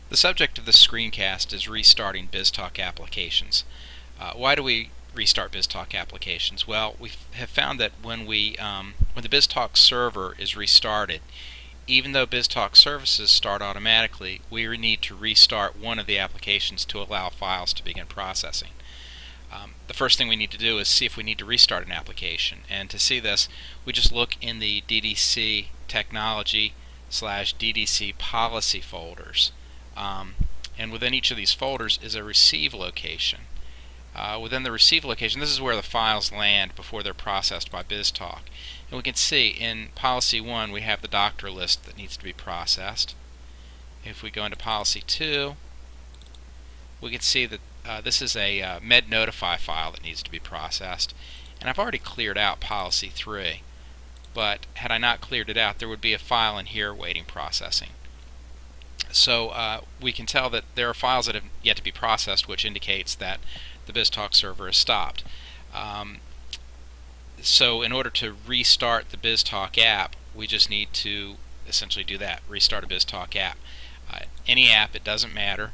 The subject of this screencast is restarting biztalk applications. Why do we restart biztalk applications? Well, we have found that when the biztalk server is restarted, even though biztalk services start automatically, we need to restart one of the applications to allow files to begin processing. The first thing we need to do is see if we need to restart an application, and to see this we just look in the DDC technology/DDC policy folders. And within each of these folders is a receive location. Within the receive location, this is where the files land before they're processed by biztalk. And we can see in policy 1 we have the doctor list that needs to be processed. If we go into policy 2, we can see that this is a med notify file that needs to be processed. And I've already cleared out policy 3, but had I not cleared it out, there would be a file in here waiting processing. So we can tell that there are files that have yet to be processed, which indicates that the biztalk server is stopped. So in order to restart the biztalk app, we just need to essentially do that, restart a biztalk app. Any app, it doesn't matter,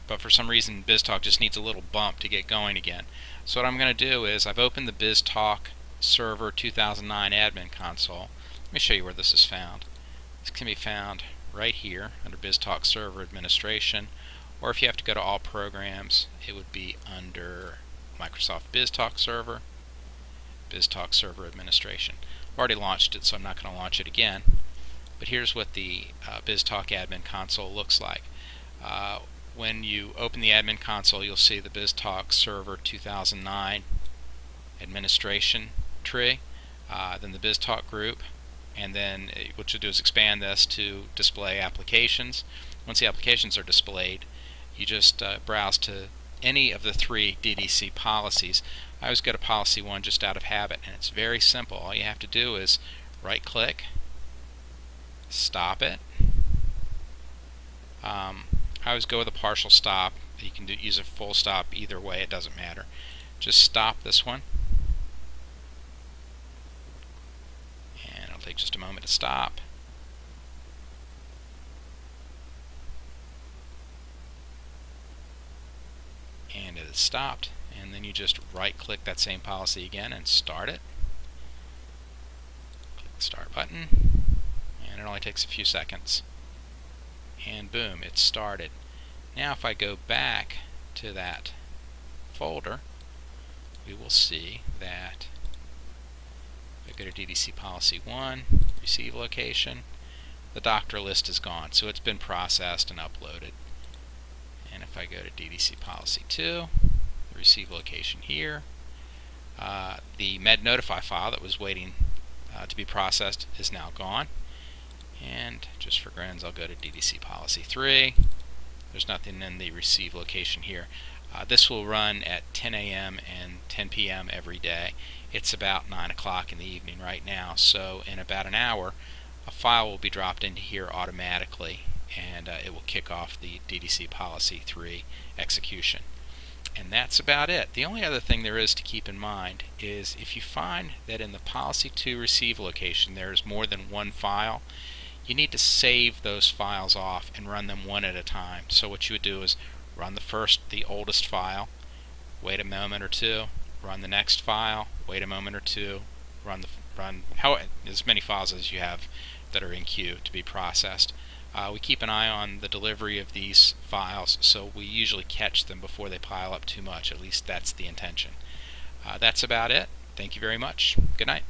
but for some reason biztalk just needs a little bump to get going again. So what I'm going to do is I've opened the biztalk server 2009 admin console. Let me show you where this is found. This can be found right here under biztalk server administration, or if you have to go to all programs, it would be under Microsoft biztalk server administration. I've already launched it, so I'm not going to launch it again, but here's what the biztalk admin console looks like. When you open the admin console, you'll see the biztalk server 2009 administration tree, then the biztalk group, and then what you'll do is expand this to display applications. Once the applications are displayed, you just browse to any of the 3 DDC policies. I always go to policy 1 just out of habit, and it's very simple. All you have to do is right click, stop it. I always go with a partial stop. You can use a full stop either way, it doesn't matter. Just stop this one. Take just a moment to stop. And it is stopped, and then you just right click that same policy again and start it. Click the start button, and it only takes a few seconds. And boom, it's started. Now if I go back to that folder, we will see that I go to DDC policy 1, receive location, the doctor list is gone, so it's been processed and uploaded. And if I go to DDC policy 2, the receive location here, the med notify file that was waiting to be processed is now gone. And just for grins, I'll go to DDC policy 3. There's nothing in the receive location here. This will run at 10 a.m. and 10 p.m. every day. It's about 9 o'clock in the evening right now, so in about an hour a file will be dropped into here automatically, and it will kick off the DDC policy 3 execution. And that's about it. The only other thing there is to keep in mind is if you find that in the policy 2 receive location there is more than one file, you need to save those files off and run them one at a time. So what you would do is run the oldest file, wait a moment or two, run the next file, wait a moment or two, run as many files as you have that are in queue to be processed. We keep an eye on the delivery of these files, so we usually catch them before they pile up too much. At least that's the intention. That's about it. Thank you very much. Good night.